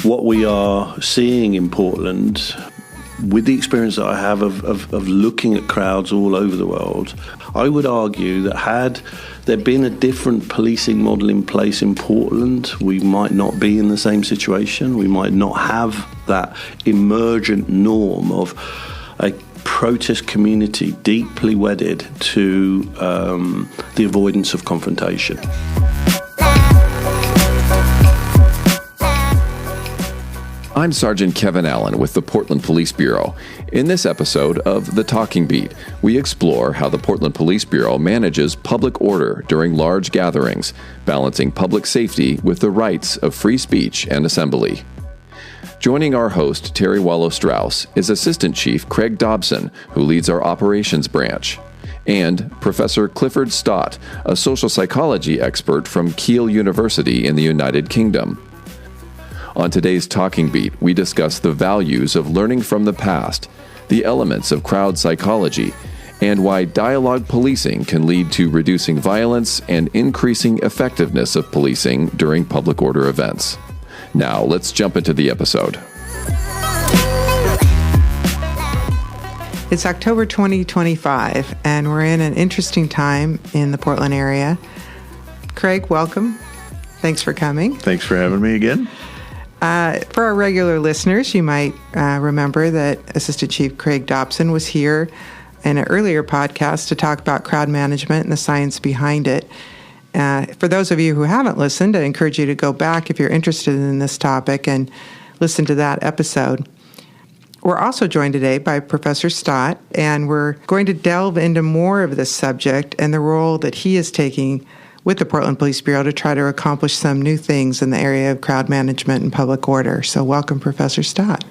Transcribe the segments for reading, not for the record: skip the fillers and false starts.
what we are seeing in Portland, with the experience that I have of looking at crowds all over the world, I would argue that had there been a different policing model in place in Portland, we might not be in the same situation. We might not have that emergent norm of a protest community deeply wedded to the avoidance of confrontation. I'm Sergeant Kevin Allen with the Portland Police Bureau. In this episode of The Talking Beat, we explore how the Portland Police Bureau manages public order during large gatherings, balancing public safety with the rights of free speech and assembly. Joining our host, Terry Wallow-Strauss, is Assistant Chief Craig Dobson, who leads our operations branch, and Professor Clifford Stott, a social psychology expert from Keele University in the United Kingdom. On today's Talking Beat, we discuss the values of learning from the past, the elements of crowd psychology, and why dialogue policing can lead to reducing violence and increasing effectiveness of policing during public order events. Now, let's jump into the episode. It's October 2025, and we're in an interesting time in the Portland area. Craig, welcome. Thanks for coming. Thanks for having me again. For our regular listeners, you might remember that Assistant Chief Craig Dobson was here in an earlier podcast to talk about crowd management and the science behind it. For those of you who haven't listened, I encourage you to go back if you're interested in this topic and listen to that episode. We're also joined today by Professor Stott, and we're going to delve into more of this subject and the role that he is taking with the Portland Police Bureau to try to accomplish some new things in the area of crowd management and public order. So welcome, Professor Stott.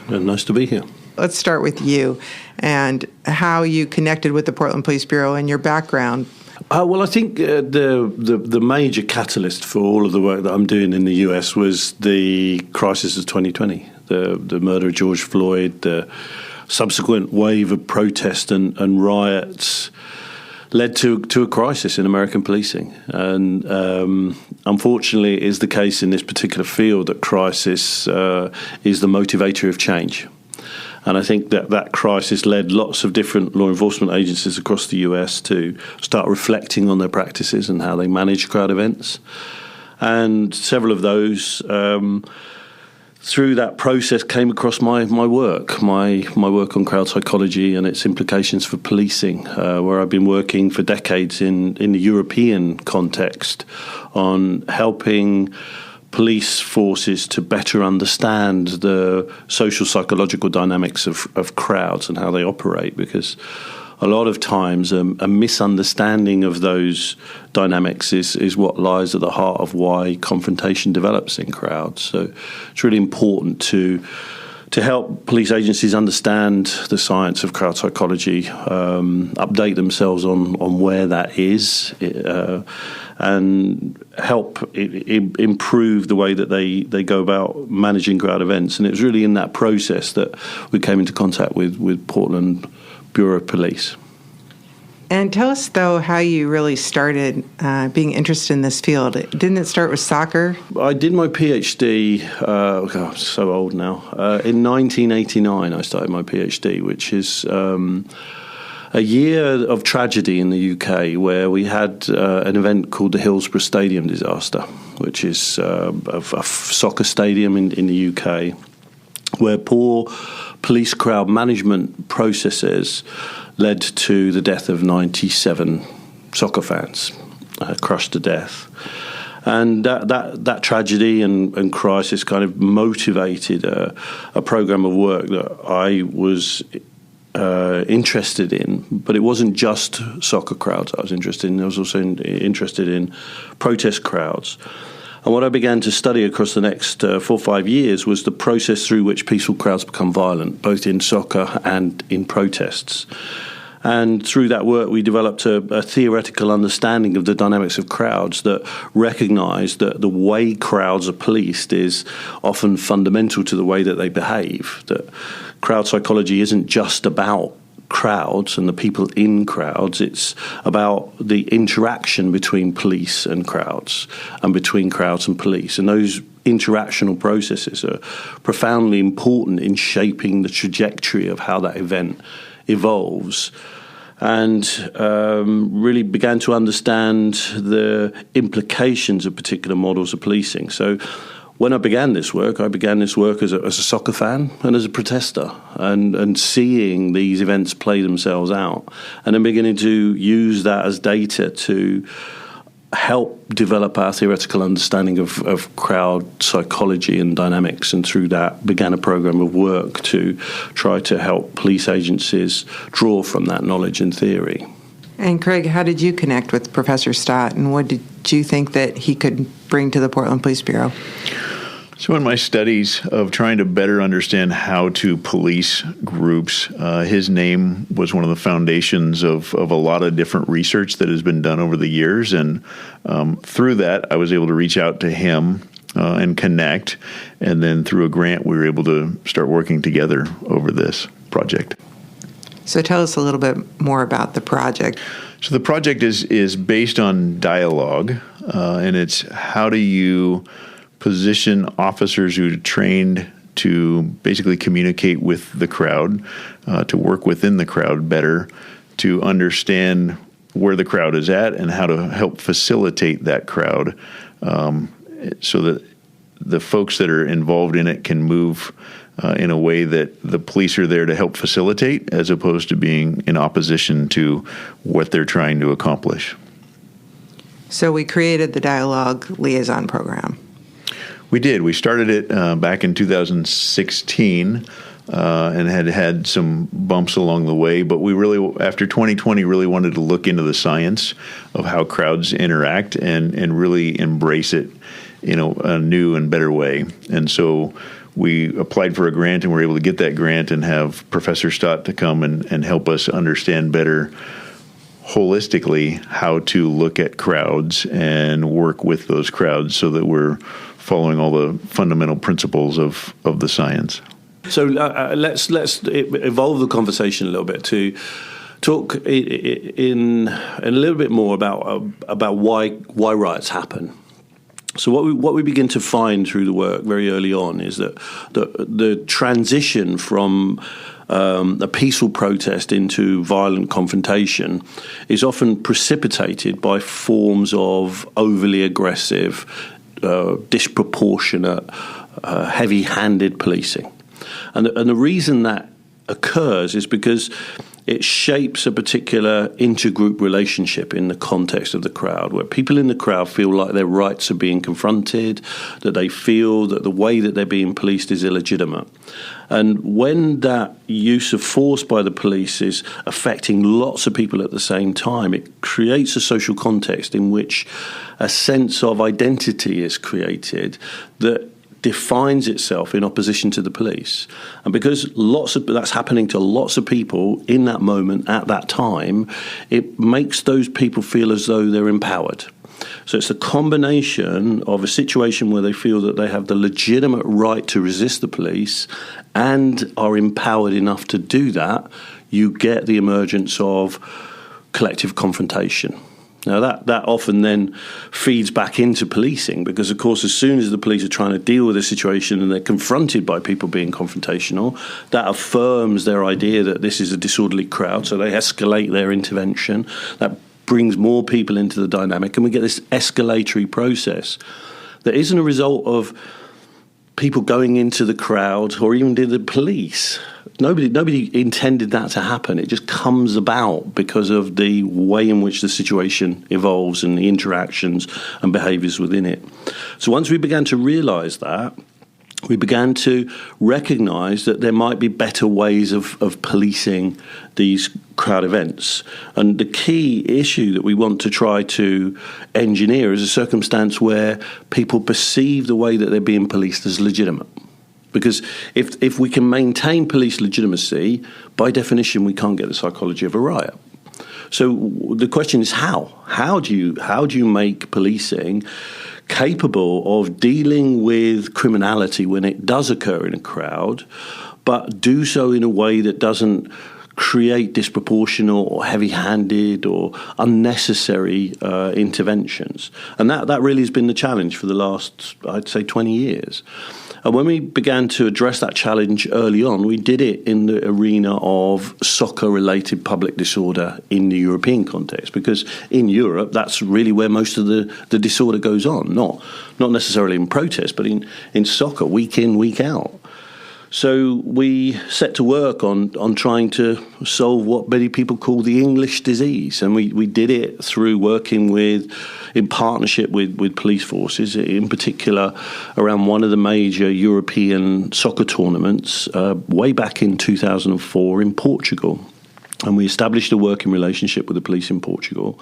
Nice to be here. Let's start with you and how you connected with the Portland Police Bureau and your background. Well, I think the major catalyst for all of the work that I'm doing in the US was the crisis of 2020, the murder of George Floyd, the subsequent wave of protest and riots led to a crisis in American policing. And unfortunately, it is the case in this particular field that crisis is the motivator of change. And I think that crisis led lots of different law enforcement agencies across the US to start reflecting on their practices and how they manage crowd events. And several of those, through that process, came across my work on crowd psychology and its implications for policing, where I've been working for decades in the European context on helping police forces to better understand the social psychological dynamics of crowds and how they operate, because a lot of times a misunderstanding of those dynamics is what lies at the heart of why confrontation develops in crowds. So it's really important to help police agencies understand the science of crowd psychology, update themselves on where that is, and help improve the way that they go about managing crowd events. And it was really in that process that we came into contact with Portland Bureau of Police. And tell us, though, how you really started being interested in this field. Didn't it start with soccer? I did my PhD, I'm so old now. In 1989, I started my PhD, which is a year of tragedy in the UK, where we had an event called the Hillsborough Stadium disaster, which is a soccer stadium in the UK, where poor police crowd management processes led to the death of 97 soccer fans, crushed to death. And that tragedy and crisis kind of motivated a program of work that I was interested in. But it wasn't just soccer crowds I was interested in. I was also interested in protest crowds. And what I began to study across the next 4 or 5 years was the process through which peaceful crowds become violent, both in soccer and in protests. And through that work, we developed a theoretical understanding of the dynamics of crowds that recognise that the way crowds are policed is often fundamental to the way that they behave, that crowd psychology isn't just about crowds and the people in crowds. It's about the interaction between police and crowds, and between crowds and police. And those interactional processes are profoundly important in shaping the trajectory of how that event evolves. And really began to understand the implications of particular models of policing. So when I began this work as a soccer fan and as a protester, and seeing these events play themselves out, and then beginning to use that as data to help develop our theoretical understanding of crowd psychology and dynamics. And through that began a program of work to try to help police agencies draw from that knowledge and theory. And Craig, how did you connect with Professor Stott, and what did you think that he could bring to the Portland Police Bureau? So in my studies of trying to better understand how to police groups, his name was one of the foundations of a lot of different research that has been done over the years. And through that, I was able to reach out to him and connect. And then through a grant, we were able to start working together over this project. So tell us a little bit more about the project. So the project is based on dialogue, and it's how do you position officers who are trained to basically communicate with the crowd, to work within the crowd better, to understand where the crowd is at and how to help facilitate that crowd, so that the folks that are involved in it can move in a way that the police are there to help facilitate, as opposed to being in opposition to what they're trying to accomplish. So we created the Dialogue Liaison Program. We did. We started it back in 2016 and had some bumps along the way. But we really, after 2020, really wanted to look into the science of how crowds interact and really embrace it in a new and better way. And so we applied for a grant and were able to get that grant and have Professor Stott to come and help us understand better holistically how to look at crowds and work with those crowds so that we're following all the fundamental principles of the science. So let's evolve the conversation a little bit to talk in a little bit more about why riots happen. So what we begin to find through the work very early on is that the transition from a peaceful protest into violent confrontation is often precipitated by forms of overly aggressive, disproportionate, heavy-handed policing. And the reason that occurs is because it shapes a particular intergroup relationship in the context of the crowd, where people in the crowd feel like their rights are being confronted, that they feel that the way that they're being policed is illegitimate. And when that use of force by the police is affecting lots of people at the same time, it creates a social context in which a sense of identity is created that defines itself in opposition to the police. And because that's happening to lots of people in that moment at that time, it makes those people feel as though they're empowered. So it's a combination of a situation where they feel that they have the legitimate right to resist the police and are empowered enough to do that. You get the emergence of collective confrontation. Now, that often then feeds back into policing because, of course, as soon as the police are trying to deal with a situation and they're confronted by people being confrontational, that affirms their idea that this is a disorderly crowd, so they escalate their intervention. That brings more people into the dynamic, and we get this escalatory process that isn't a result of people going into the crowd or even to the police. Nobody intended that to happen. It just comes about because of the way in which the situation evolves and the interactions and behaviours within it. So once we began to realise that, we began to recognise that there might be better ways of policing these crowd events. And the key issue that we want to try to engineer is a circumstance where people perceive the way that they're being policed as legitimate. Because if we can maintain police legitimacy, by definition, we can't get the psychology of a riot. So the question is how? How do you make policing capable of dealing with criminality when it does occur in a crowd, but do so in a way that doesn't create disproportionate or heavy-handed or unnecessary interventions. And that really has been the challenge for the last, I'd say, 20 years. And when we began to address that challenge early on, we did it in the arena of soccer-related public disorder in the European context, because in Europe, that's really where most of the disorder goes on, not necessarily in protest, but in soccer, week in, week out. So we set to work on trying to solve what many people call the English disease. And we did it through working in partnership with police forces, in particular around one of the major European soccer tournaments way back in 2004 in Portugal. And we established a working relationship with the police in Portugal.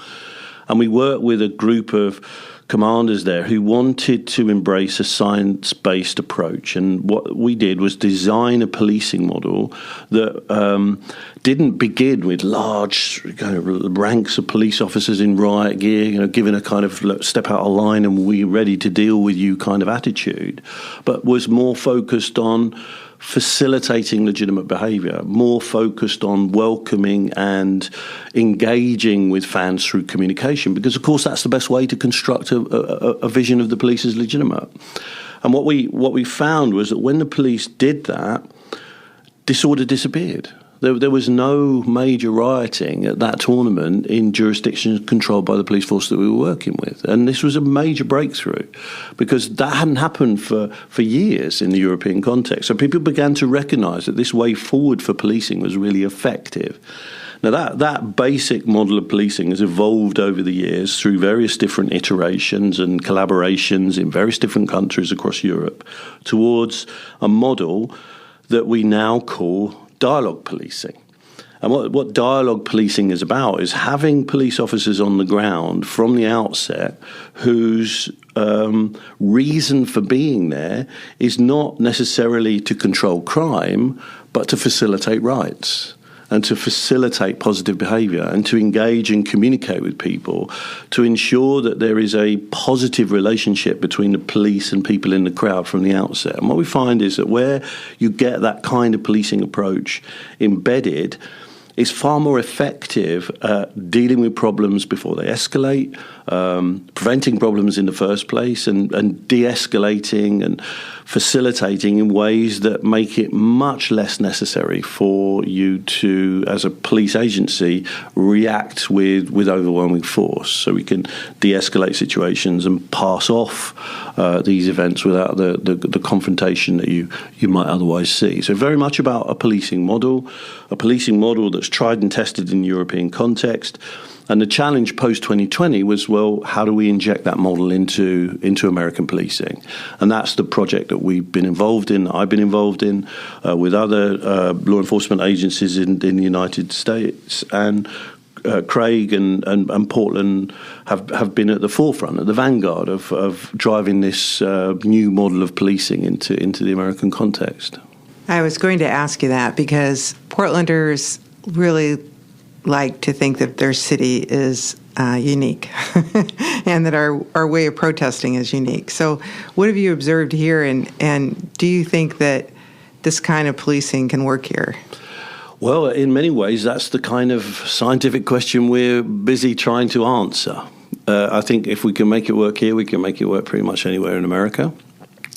And we worked with a group of commanders there who wanted to embrace a science-based approach. And what we did was design a policing model that didn't begin with large kind of ranks of police officers in riot gear, given a kind of step out of line and we're ready to deal with you kind of attitude, but was more focused on facilitating legitimate behaviour, more focused on welcoming and engaging with fans through communication, because of course that's the best way to construct a vision of the police as legitimate. And what we found was that when the police did that, disorder disappeared. There was no major rioting at that tournament in jurisdictions controlled by the police force that we were working with. And this was a major breakthrough because that hadn't happened for years in the European context. So people began to recognise that this way forward for policing was really effective. Now, that basic model of policing has evolved over the years through various different iterations and collaborations in various different countries across Europe towards a model that we now call dialogue policing. And what dialogue policing is about is having police officers on the ground from the outset whose reason for being there is not necessarily to control crime, but to facilitate rights and to facilitate positive behaviour and to engage and communicate with people to ensure that there is a positive relationship between the police and people in the crowd from the outset. And what we find is that where you get that kind of policing approach embedded, is far more effective at dealing with problems before they escalate, preventing problems in the first place, and de-escalating and facilitating in ways that make it much less necessary for you to, as a police agency, react with overwhelming force. So we can de-escalate situations and pass off these events without the confrontation that you might otherwise see. So very much about a policing model that's tried and tested in the European context. And the challenge post-2020 was, well, how do we inject that model into American policing? And that's the project that we've been involved in, I've been involved in, with other law enforcement agencies in the United States. And Craig and Portland have been at the forefront, at the vanguard of driving this new model of policing into the American context. I was going to ask you that because Portlanders really like to think that their city is unique and that our way of protesting is unique. So what have you observed here, and do you think that this kind of policing can work here? Well, in many ways, that's the kind of scientific question we're busy trying to answer. I think if we can make it work here, we can make it work pretty much anywhere in America.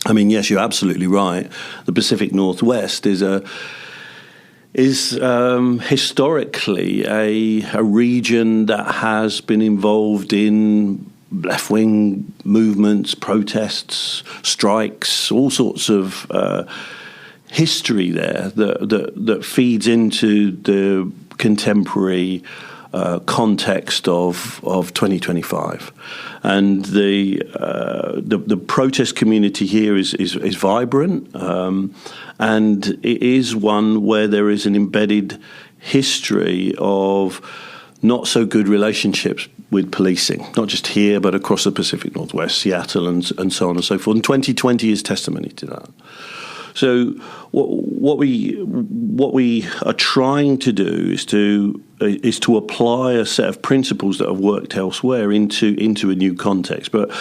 I mean, yes, you're absolutely right. The Pacific Northwest is historically a region that has been involved in left-wing movements, protests, strikes, all sorts of history there that feeds into the contemporary context of 2025. And the protest community here is vibrant, and it is one where there is an embedded history of not so good relationships with policing, not just here but across the Pacific Northwest, Seattle, and so on and so forth. And 2020 is testimony to that. So what we are trying to do is to is to apply a set of principles that have worked elsewhere into a new context. But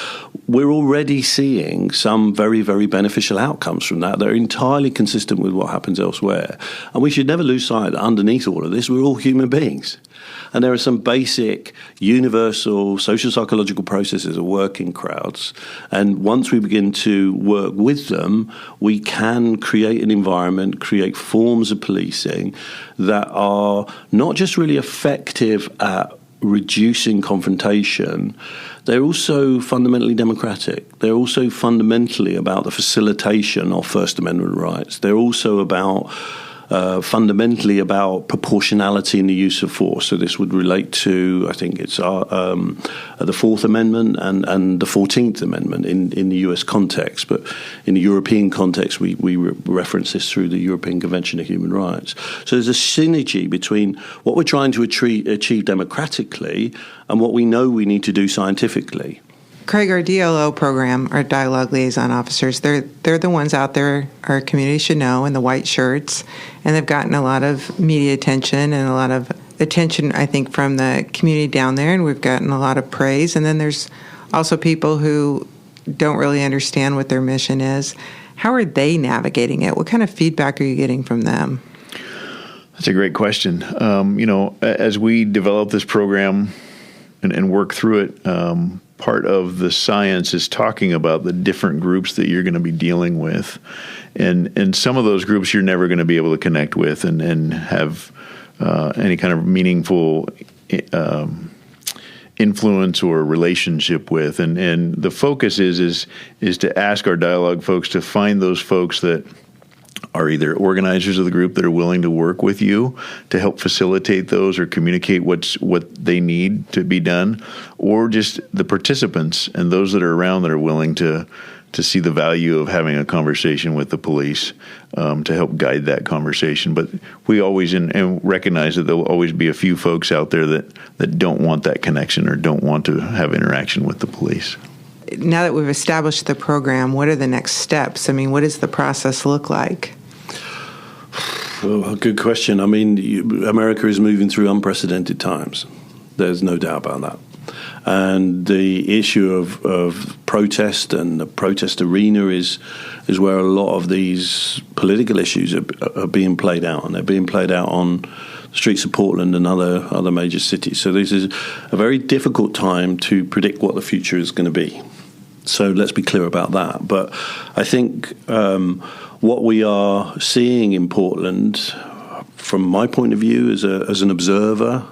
we're already seeing some very, very beneficial outcomes from that are entirely consistent with what happens elsewhere. And we should never lose sight that underneath all of this, we're all human beings. And there are some basic, universal social psychological processes at work in crowds. And once we begin to work with them, we can create an environment, create forms of policing that are not just really effective at reducing confrontation, they're also fundamentally democratic. They're also fundamentally about the facilitation of First Amendment rights. They're also about fundamentally about proportionality in the use of force. So this would relate to, I think it's the Fourth Amendment and the 14th Amendment in the US context. But in the European context, we reference this through the European Convention of Human Rights. So there's a synergy between what we're trying to achieve democratically and what we know we need to do scientifically. Craig, our DLO program, our Dialogue Liaison Officers, they're the ones out there our community should know in the white shirts, and they've gotten a lot of media attention and a lot of attention, I think, from the community down there, and we've gotten a lot of praise. And then there's also people who don't really understand what their mission is. How are they navigating it? What kind of feedback are you getting from them? That's a great question. As we develop this program and work through it, part of the science is talking about the different groups that you're going to be dealing with. And some of those groups you're never going to be able to connect with and have any kind of meaningful influence or relationship with. And the focus is to ask our dialogue folks to find those folks that are either organizers of the group that are willing to work with you to help facilitate those or communicate what they need to be done, or just the participants and those that are around that are willing to see the value of having a conversation with the police to help guide that conversation. But we always and recognize that there will always be a few folks out there that don't want that connection or don't want to have interaction with the police. Now that we've established the program, what are the next steps? I mean, what does the process look like? Well, good question. I mean, America is moving through unprecedented times. There's no doubt about that. And the issue of protest and the protest arena is where a lot of these political issues are being played out, and they're being played out on the streets of Portland and other major cities. So this is a very difficult time to predict what the future is going to be. So let's be clear about that. But I think what we are seeing in Portland, from my point of view as an observer,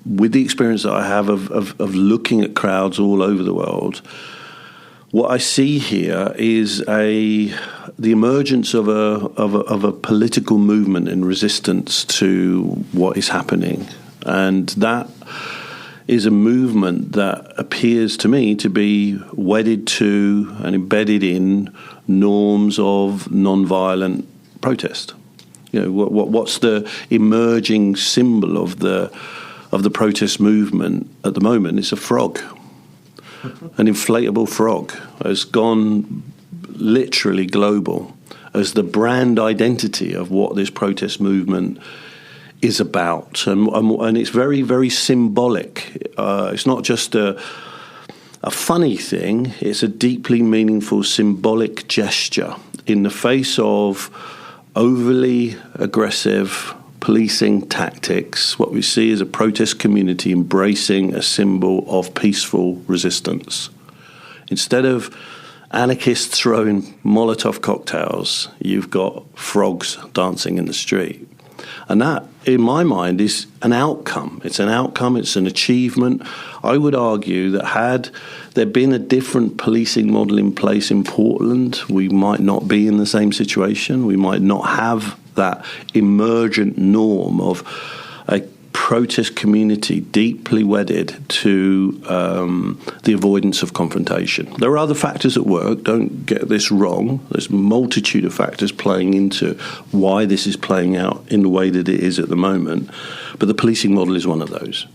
with the experience that I have of looking at crowds all over the world, what I see here is the emergence of a political movement in resistance to what is happening, and that is a movement that appears to me to be wedded to and embedded in norms of nonviolent protest. You know, what's the emerging symbol of the protest movement at the moment? It's a frog. An inflatable frog has gone literally global as the brand identity of what this protest movement is about, and it's very, very symbolic. It's not just a funny thing, it's a deeply meaningful symbolic gesture in the face of overly aggressive policing tactics. What we see is a protest community embracing a symbol of peaceful resistance. Instead of anarchists throwing Molotov cocktails, you've got frogs dancing in the street. And that, in my mind, is an outcome. It's an outcome, it's an achievement. I would argue that had there been a different policing model in place in Portland, we might not be in the same situation. We might not have that emergent norm of a protest community deeply wedded to the avoidance of confrontation. There are other factors at work, don't get this wrong. There's a multitude of factors playing into why this is playing out in the way that it is at the moment, but the policing model is one of those.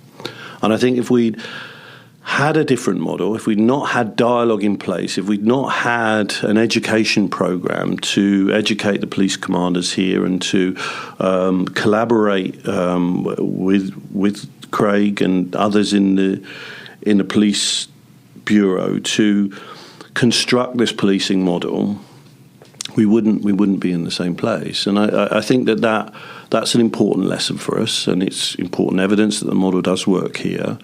And I think if we'd had a different model, if we'd not had dialogue in place, if we'd not had an education program to educate the police commanders here and to collaborate with Craig and others in the police bureau to construct this policing model, we wouldn't be in the same place. And I think that's an important lesson for us, and it's important evidence that the model does work here.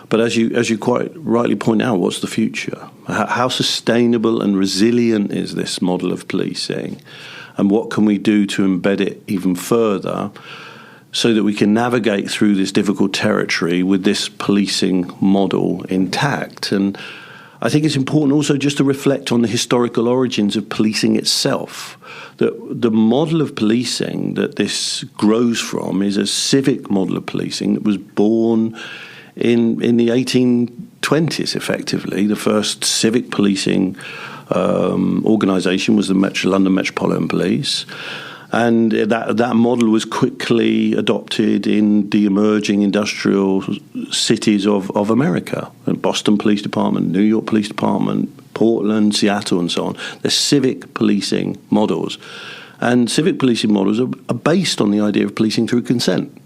But as you quite rightly point out, what's the future? How sustainable and resilient is this model of policing? And what can we do to embed it even further so that we can navigate through this difficult territory with this policing model intact? And I think it's important also just to reflect on the historical origins of policing itself. The model of policing that this grows from is a civic model of policing that was born in the 1820s, effectively. The first civic policing organisation was the London Metropolitan Police. And that model was quickly adopted in the emerging industrial cities of America. Boston Police Department, New York Police Department, Portland, Seattle, and so on. They're civic policing models. And civic policing models are based on the idea of policing through consent.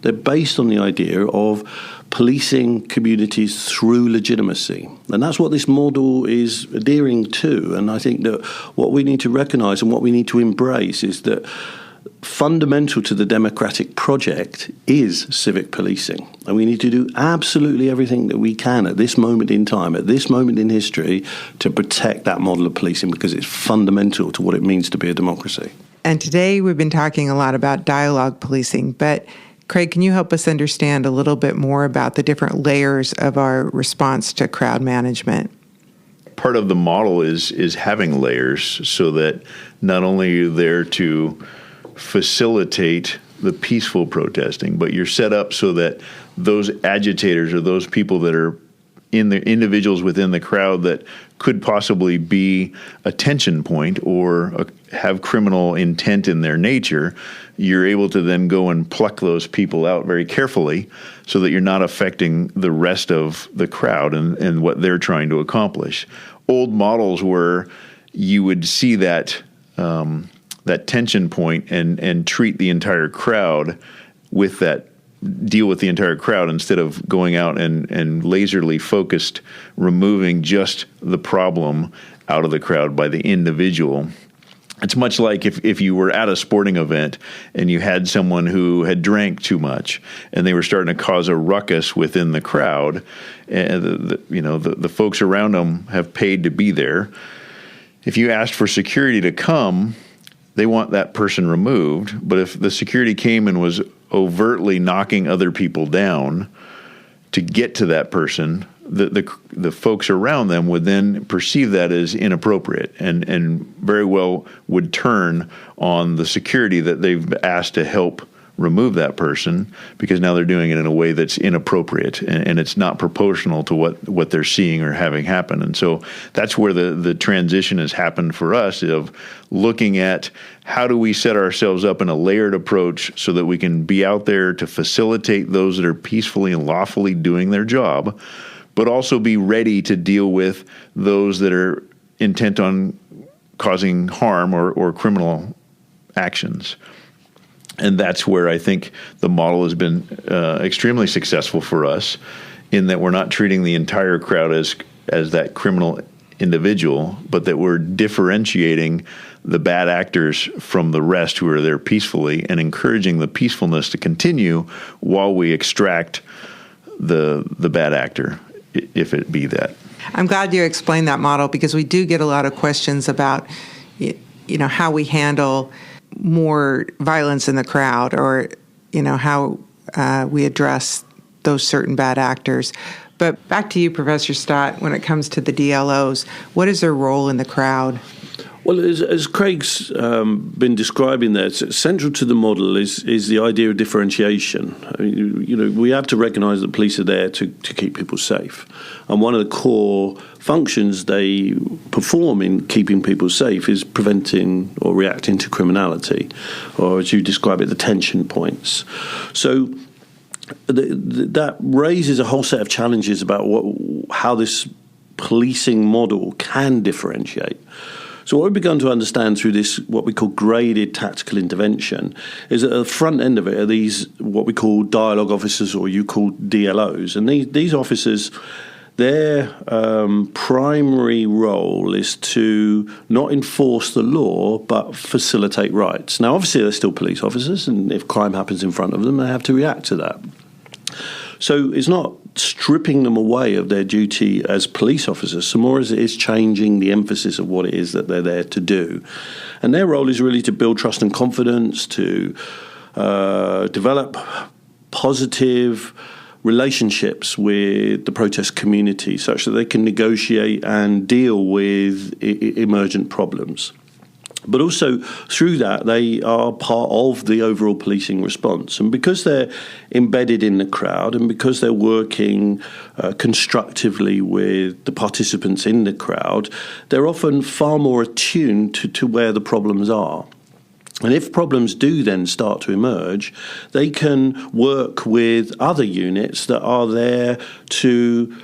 They're based on the idea of policing communities through legitimacy. And that's what this model is adhering to. And I think that what we need to recognise and what we need to embrace is that fundamental to the democratic project is civic policing. And we need to do absolutely everything that we can at this moment in time, at this moment in history, to protect that model of policing, because it's fundamental to what it means to be a democracy. And today we've been talking a lot about dialogue policing, but Craig, can you help us understand a little bit more about the different layers of our response to crowd management? Part of the model is having layers so that not only are you there to facilitate the peaceful protesting, but you're set up so that those agitators or those people that are in the individuals within the crowd that could possibly be a tension point or have criminal intent in their nature, you're able to then go and pluck those people out very carefully so that you're not affecting the rest of the crowd and what they're trying to accomplish. Old models where you would see that tension point and treat the entire crowd with that, deal with the entire crowd instead of going out and laserly focused, removing just the problem out of the crowd by the individual. It's much like if you were at a sporting event and you had someone who had drank too much and they were starting to cause a ruckus within the crowd, and the folks around them have paid to be there. If you asked for security to come, they want that person removed. But if the security came and was overtly knocking other people down to get to that person, the folks around them would then perceive that as inappropriate and very well would turn on the security that they've asked to help remove that person, because now they're doing it in a way that's inappropriate and it's not proportional to what they're seeing or having happen. And so that's where the transition has happened for us, of looking at how do we set ourselves up in a layered approach so that we can be out there to facilitate those that are peacefully and lawfully doing their job, but also be ready to deal with those that are intent on causing harm or criminal actions. And that's where I think the model has been extremely successful for us, in that we're not treating the entire crowd as that criminal individual, but that we're differentiating the bad actors from the rest who are there peacefully and encouraging the peacefulness to continue while we extract the bad actor, if it be that. I'm glad you explained that model, because we do get a lot of questions about, how we handle more violence in the crowd, or, how we address those certain bad actors. But back to you, Professor Stott, when it comes to the DLOs, what is their role in the crowd? Well, as Craig's been describing there, central to the model is the idea of differentiation. I mean, we have to recognise that police are there to keep people safe. And one of the core functions they perform in keeping people safe is preventing or reacting to criminality, or as you describe it, the tension points. So that raises a whole set of challenges about how this policing model can differentiate. So what we've begun to understand through this, what we call graded tactical intervention, is that at the front end of it are these, what we call dialogue officers, or you call DLOs. And these officers, their primary role is to not enforce the law, but facilitate rights. Now, obviously, they're still police officers, and if crime happens in front of them, they have to react to that. So it's not stripping them away of their duty as police officers, so more as it is changing the emphasis of what it is that they're there to do. And their role is really to build trust and confidence, to develop positive relationships with the protest community such that they can negotiate and deal with emergent problems. But also through that, they are part of the overall policing response. And because they're embedded in the crowd and because they're working constructively with the participants in the crowd, they're often far more attuned to where the problems are. And if problems do then start to emerge, they can work with other units that are there to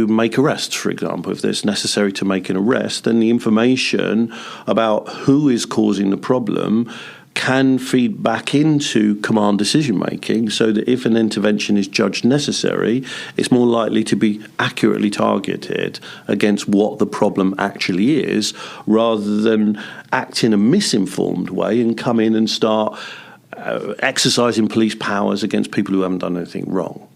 make arrests, for example. If it's necessary to make an arrest, then the information about who is causing the problem can feed back into command decision-making so that if an intervention is judged necessary, it's more likely to be accurately targeted against what the problem actually is, rather than act in a misinformed way and come in and start exercising police powers against people who haven't done anything wrong.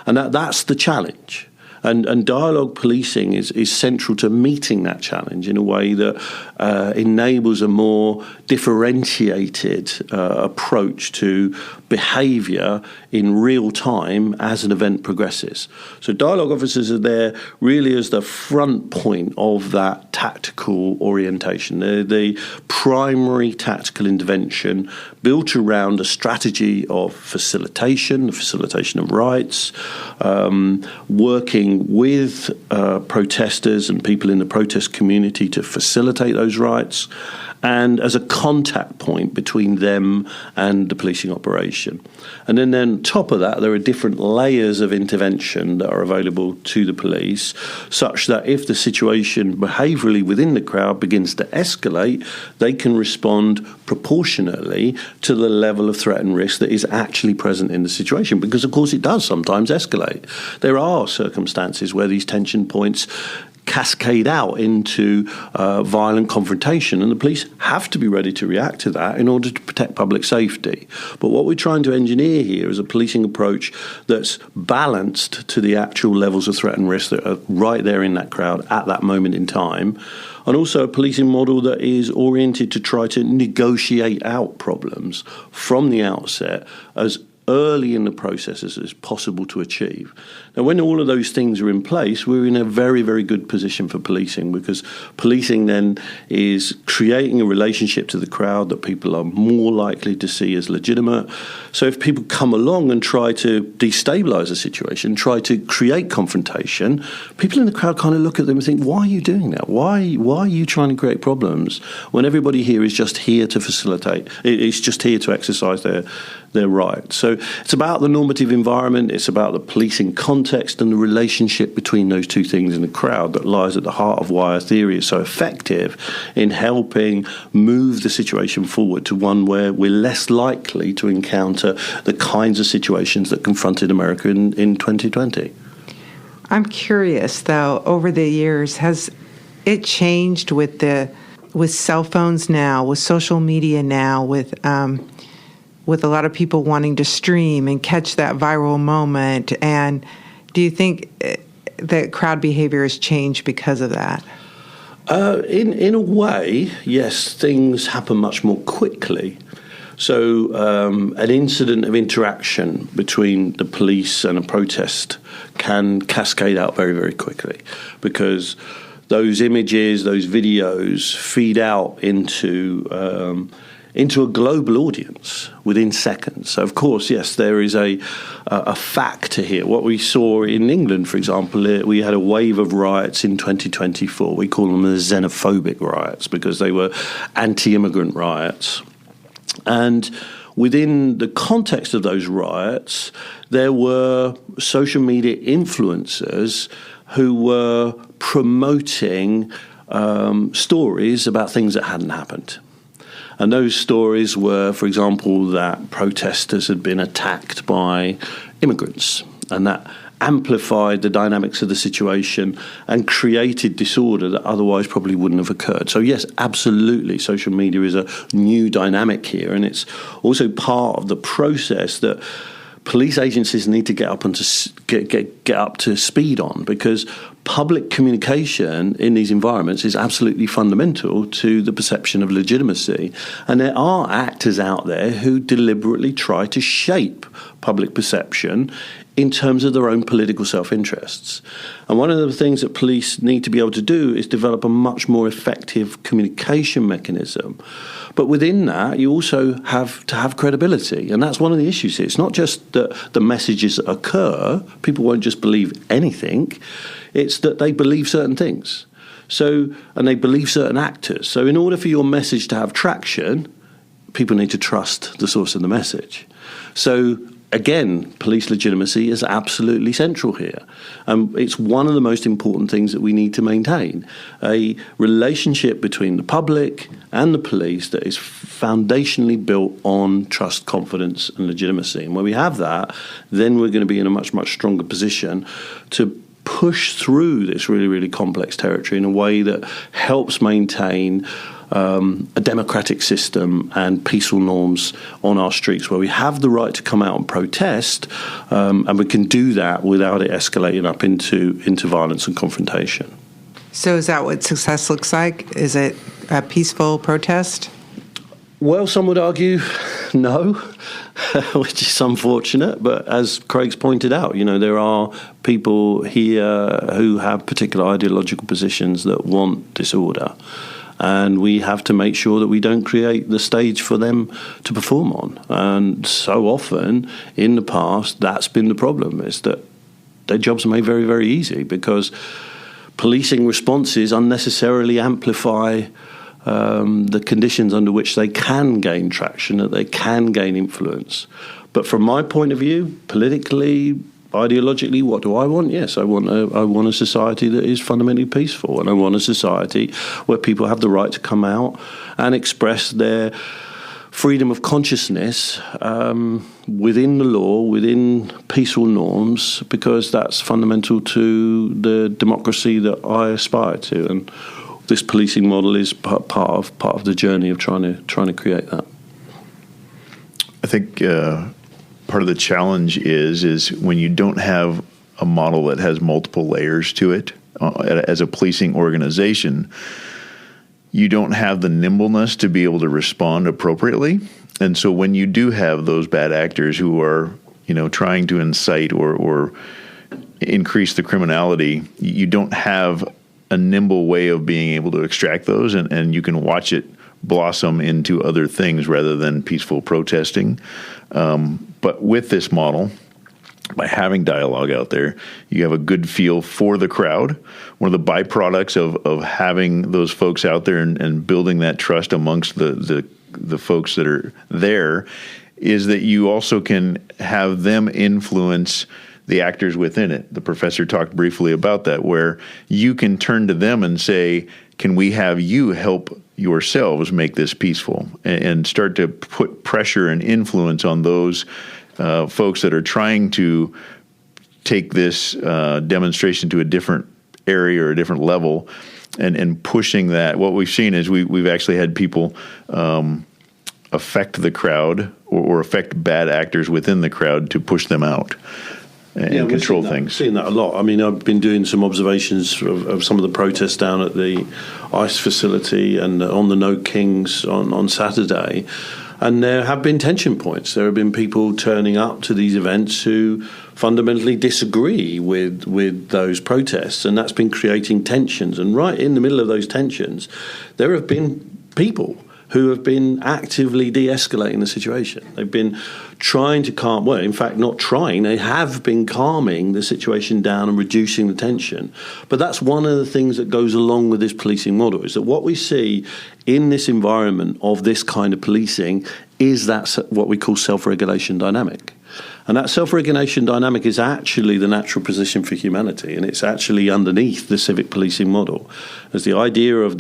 And that's the challenge. And dialogue policing is central to meeting that challenge in a way that enables a more differentiated approach to behaviour in real time as an event progresses. So dialogue officers are there really as the front point of that tactical orientation. They're the primary tactical intervention built around a strategy of facilitation, the facilitation of rights, working with protesters and people in the protest community to facilitate those rights, and as a contact point between them and the policing operation. And then on top of that, there are different layers of intervention that are available to the police, such that if the situation behaviourally within the crowd begins to escalate, they can respond proportionately to the level of threat and risk that is actually present in the situation. Because, of course, it does sometimes escalate. There are circumstances where these tension points cascade out into violent confrontation, and the police have to be ready to react to that in order to protect public safety. But what we're trying to engineer here is a policing approach that's balanced to the actual levels of threat and risk that are right there in that crowd at that moment in time, and also a policing model that is oriented to try to negotiate out problems from the outset as early in the process as is possible to achieve. Now, when all of those things are in place, we're in a very, very good position for policing, because policing then is creating a relationship to the crowd that people are more likely to see as legitimate. So if people come along and try to destabilise a situation, try to create confrontation, people in the crowd kind of look at them and think, why are you doing that? Why are you trying to create problems when everybody here is just here to facilitate? It's just here to exercise their rights. So it's about the normative environment, it's about the policing context and the relationship between those two things in the crowd that lies at the heart of why our theory is so effective in helping move the situation forward to one where we're less likely to encounter the kinds of situations that confronted America in 2020. I'm curious, though, over the years, has it changed with cell phones now, with social media now, with a lot of people wanting to stream and catch that viral moment? And do you think that crowd behavior has changed because of that? In a way, yes, things happen much more quickly. So an incident of interaction between the police and a protest can cascade out very, very quickly, because those images, those videos feed out into a global audience within seconds. So, of course, yes, there is a factor here. What we saw in England, for example, we had a wave of riots in 2024. We call them the xenophobic riots because they were anti-immigrant riots. And within the context of those riots, there were social media influencers who were promoting stories about things that hadn't happened. And those stories were, for example, that protesters had been attacked by immigrants, and that amplified the dynamics of the situation and created disorder that otherwise probably wouldn't have occurred. So yes, absolutely, social media is a new dynamic here, and it's also part of the process that police agencies need to get up and get up to speed on, because public communication in these environments is absolutely fundamental to the perception of legitimacy. And there are actors out there who deliberately try to shape public perception in terms of their own political self-interests. And one of the things that police need to be able to do is develop a much more effective communication mechanism. But within that, you also have to have credibility. And that's one of the issues here. It's not just that the messages occur, people won't just believe anything, it's that they believe certain things. So, and they believe certain actors. So in order for your message to have traction, people need to trust the source of the message. So again, police legitimacy is absolutely central here. It's one of the most important things that we need to maintain, a relationship between the public and the police that is foundationally built on trust, confidence, and legitimacy. And when we have that, then we're going to be in a much, much stronger position to push through this really, really complex territory in a way that helps maintain a democratic system and peaceful norms on our streets, where we have the right to come out and protest, and we can do that without it escalating up into violence and confrontation. So is that what success looks like? Is it a peaceful protest? Well, some would argue no, which is unfortunate. But as Craig's pointed out, there are people here who have particular ideological positions that want disorder. And we have to make sure that we don't create the stage for them to perform on. And so often in the past, that's been the problem, is that their jobs are made very, very easy because policing responses unnecessarily amplify the conditions under which they can gain traction, that they can gain influence. But from my point of view, politically, ideologically, what do I want? Yes, I want a society that is fundamentally peaceful, and I want a society where people have the right to come out and express their freedom of consciousness within the law, within peaceful norms, because that's fundamental to the democracy that I aspire to. And this policing model is part of the journey of trying to create that. I think part of the challenge is when you don't have a model that has multiple layers to it as a policing organization, you don't have the nimbleness to be able to respond appropriately. And so when you do have those bad actors who are, trying to incite or increase the criminality, you don't have a nimble way of being able to extract those, and you can watch it blossom into other things rather than peaceful protesting. But with this model, by having dialogue out there, you have a good feel for the crowd. One of the byproducts of having those folks out there and building that trust amongst the folks that are there is that you also can have them influence the actors within it. The professor talked briefly about that, where you can turn to them and say, can we have you help yourselves make this peaceful, and start to put pressure and influence on those folks that are trying to take this demonstration to a different area or a different level, and pushing that. What we've seen is we've actually had people affect the crowd or affect bad actors within the crowd to push them out and control things. I've seen that a lot. I mean, I've been doing some observations of some of the protests down at the ICE facility and on the No Kings on Saturday, and there have been tension points. There have been people turning up to these events who fundamentally disagree with those protests, and that's been creating tensions. And right in the middle of those tensions, there have been people who have been actively de-escalating the situation. They've been trying to they have been calming the situation down and reducing the tension. But that's one of the things that goes along with this policing model, is that what we see in this environment of this kind of policing is that what we call self-regulation dynamic. And that self-regulation dynamic is actually the natural position for humanity, and it's actually underneath the civic policing model. As the idea of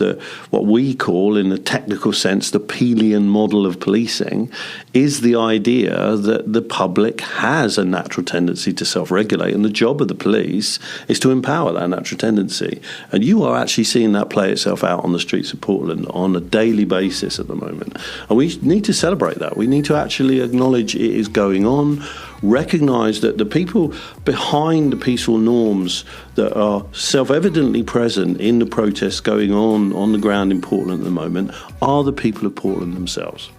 what we call, in the technical sense, the Peelian model of policing, is the idea that the public has a natural tendency to self-regulate, and the job of the police is to empower that natural tendency. And you are actually seeing that play itself out on the streets of Portland on a daily basis at the moment. And we need to celebrate that. We need to actually acknowledge it is going on, recognise that the people behind the peaceful norms that are self-evidently present in the protests going on the ground in Portland at the moment are the people of Portland themselves.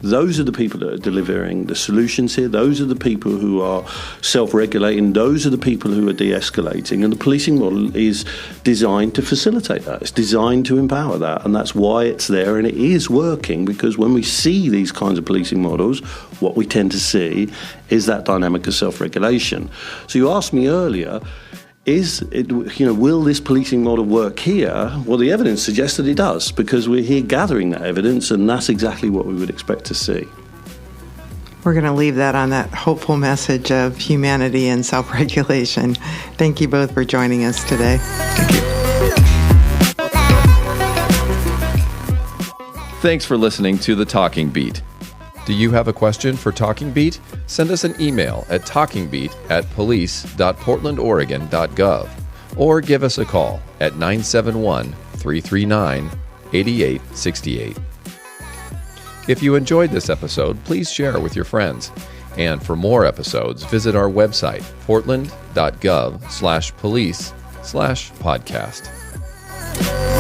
Those are the people that are delivering the solutions here. Those are the people who are self-regulating. Those are the people who are de-escalating. And the policing model is designed to facilitate that. It's designed to empower that. And that's why it's there. And it is working, because when we see these kinds of policing models, what we tend to see is that dynamic of self-regulation. So you asked me earlier, will this policing model work here? Well, the evidence suggests that it does, because we're here gathering that evidence, and that's exactly what we would expect to see. We're going to leave that on that hopeful message of humanity and self-regulation. Thank you both for joining us today. Thank you. Thanks for listening to The Talking Beat. Do you have a question for Talking Beat? Send us an email at talkingbeat@police.portlandoregon.gov or give us a call at 971-339-8868. If you enjoyed this episode, please share it with your friends. And for more episodes, visit our website, portland.gov/police/podcast.